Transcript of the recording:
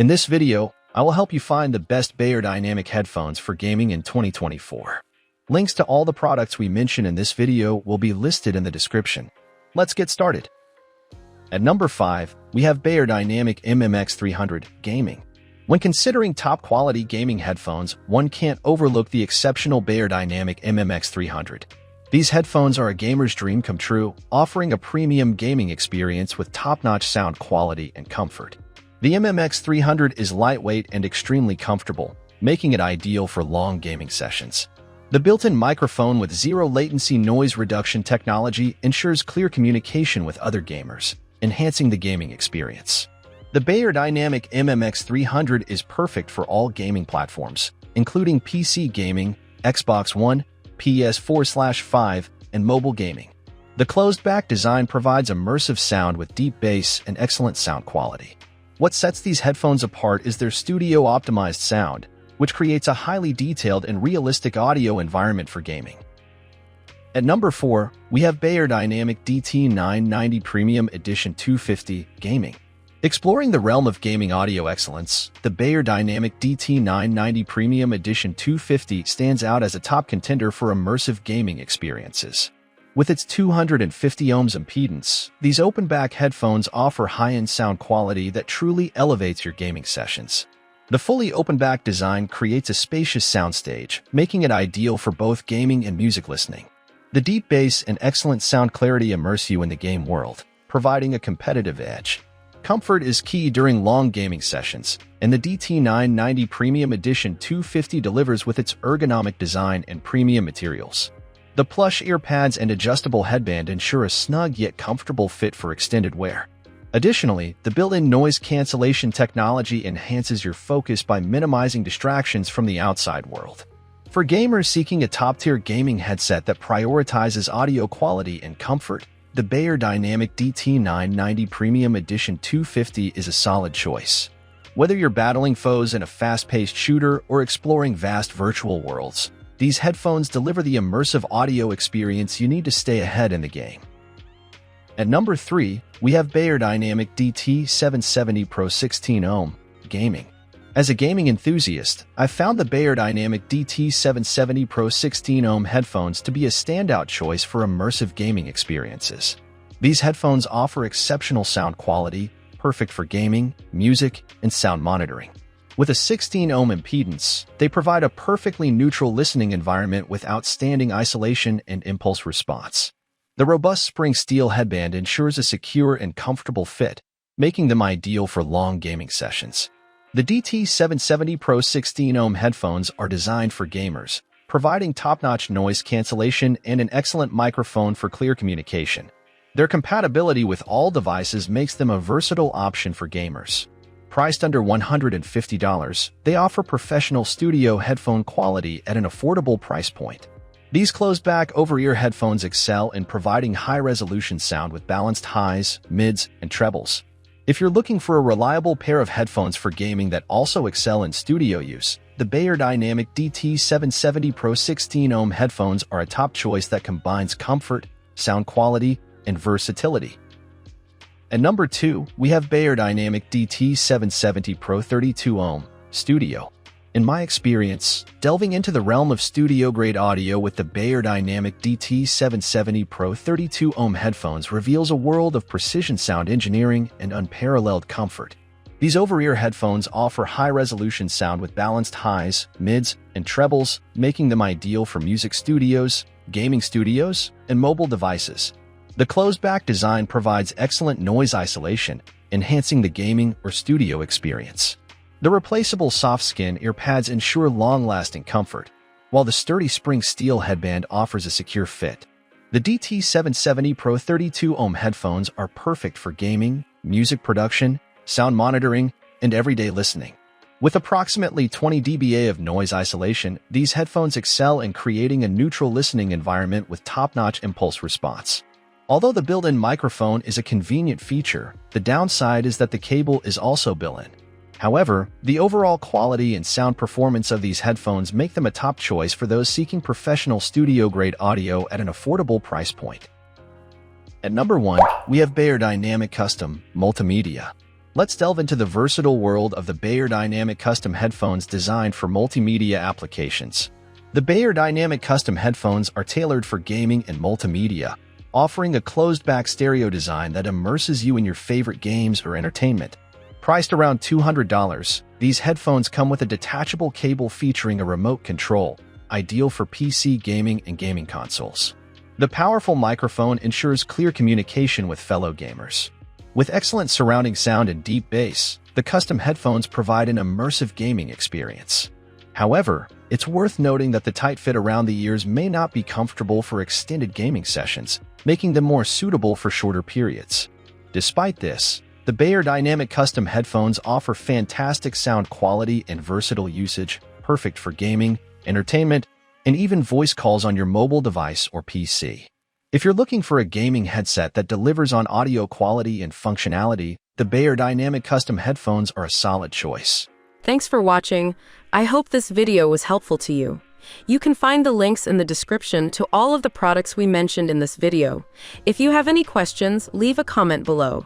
In this video, I will help you find the best Beyerdynamic headphones for gaming in 2024. Links to all the products we mention in this video will be listed in the description. Let's get started. At number 5, we have Beyerdynamic MMX 300 Gaming. When considering top-quality gaming headphones, one can't overlook the exceptional Beyerdynamic MMX 300. These headphones are a gamer's dream come true, offering a premium gaming experience with top-notch sound quality and comfort. The MMX 300 is lightweight and extremely comfortable, making it ideal for long gaming sessions. The built-in microphone with zero-latency noise reduction technology ensures clear communication with other gamers, enhancing the gaming experience. The Beyerdynamic MMX 300 is perfect for all gaming platforms, including PC gaming, Xbox One, PS4/5, and mobile gaming. The closed-back design provides immersive sound with deep bass and excellent sound quality. What sets these headphones apart is their studio-optimized sound, which creates a highly detailed and realistic audio environment for gaming. At number 4, we have Beyerdynamic DT 990 Premium Edition 250 Gaming. Exploring the realm of gaming audio excellence, the Beyerdynamic DT 990 Premium Edition 250 stands out as a top contender for immersive gaming experiences. With its 250 ohms impedance, these open-back headphones offer high-end sound quality that truly elevates your gaming sessions. The fully open-back design creates a spacious soundstage, making it ideal for both gaming and music listening. The deep bass and excellent sound clarity immerse you in the game world, providing a competitive edge. Comfort is key during long gaming sessions, and the DT 990 Premium Edition 250 delivers with its ergonomic design and premium materials. The plush ear pads and adjustable headband ensure a snug yet comfortable fit for extended wear. Additionally, the built-in noise cancellation technology enhances your focus by minimizing distractions from the outside world. For gamers seeking a top-tier gaming headset that prioritizes audio quality and comfort, the Beyerdynamic DT 990 Premium Edition 250 is a solid choice. Whether you're battling foes in a fast-paced shooter or exploring vast virtual worlds, these headphones deliver the immersive audio experience you need to stay ahead in the game. At number 3, we have Beyerdynamic DT 770 Pro 16 Ohm Gaming. As a gaming enthusiast, I've found the Beyerdynamic DT 770 Pro 16 Ohm headphones to be a standout choice for immersive gaming experiences. These headphones offer exceptional sound quality, perfect for gaming, music, and sound monitoring. With a 16 ohm impedance, they provide a perfectly neutral listening environment with outstanding isolation and impulse response. The robust spring steel headband ensures a secure and comfortable fit, making them ideal for long gaming sessions. The DT 770 Pro 16 ohm headphones are designed for gamers, providing top-notch noise cancellation and an excellent microphone for clear communication. Their compatibility with all devices makes them a versatile option for gamers. Priced under $150, they offer professional studio headphone quality at an affordable price point. These closed-back over-ear headphones excel in providing high-resolution sound with balanced highs, mids, and trebles. If you're looking for a reliable pair of headphones for gaming that also excel in studio use, the Beyerdynamic DT 770 Pro 16 ohm headphones are a top choice that combines comfort, sound quality, and versatility. At number 2, we have Beyerdynamic DT 770 Pro 32 Ohm Studio. In my experience, delving into the realm of studio-grade audio with the Beyerdynamic DT 770 Pro 32 Ohm headphones reveals a world of precision sound engineering and unparalleled comfort. These over-ear headphones offer high-resolution sound with balanced highs, mids, and trebles, making them ideal for music studios, gaming studios, and mobile devices. The closed-back design provides excellent noise isolation, enhancing the gaming or studio experience. The replaceable soft-skin ear pads ensure long-lasting comfort, while the sturdy spring steel headband offers a secure fit. The DT 770 Pro 32 ohm headphones are perfect for gaming, music production, sound monitoring, and everyday listening. With approximately 20 dBA of noise isolation, these headphones excel in creating a neutral listening environment with top-notch impulse response. Although the built-in microphone is a convenient feature, the downside is that the cable is also built-in. However, the overall quality and sound performance of these headphones make them a top choice for those seeking professional studio-grade audio at an affordable price point. At number 1, we have Beyerdynamic Custom Multimedia. Let's delve into the versatile world of the Beyerdynamic custom headphones designed for multimedia applications. The Beyerdynamic custom headphones are tailored for gaming and multimedia, offering a closed-back stereo design that immerses you in your favorite games or entertainment. Priced around $200, these headphones come with a detachable cable featuring a remote control, ideal for PC gaming and gaming consoles. The powerful microphone ensures clear communication with fellow gamers. With excellent surrounding sound and deep bass, the custom headphones provide an immersive gaming experience. However, it's worth noting that the tight fit around the ears may not be comfortable for extended gaming sessions, making them more suitable for shorter periods. Despite this, the Beyerdynamic custom headphones offer fantastic sound quality and versatile usage, perfect for gaming, entertainment, and even voice calls on your mobile device or PC. If you're looking for a gaming headset that delivers on audio quality and functionality, the Beyerdynamic custom headphones are a solid choice. Thanks for watching. I hope this video was helpful to you. You can find the links in the description to all of the products we mentioned in this video. If you have any questions, leave a comment below.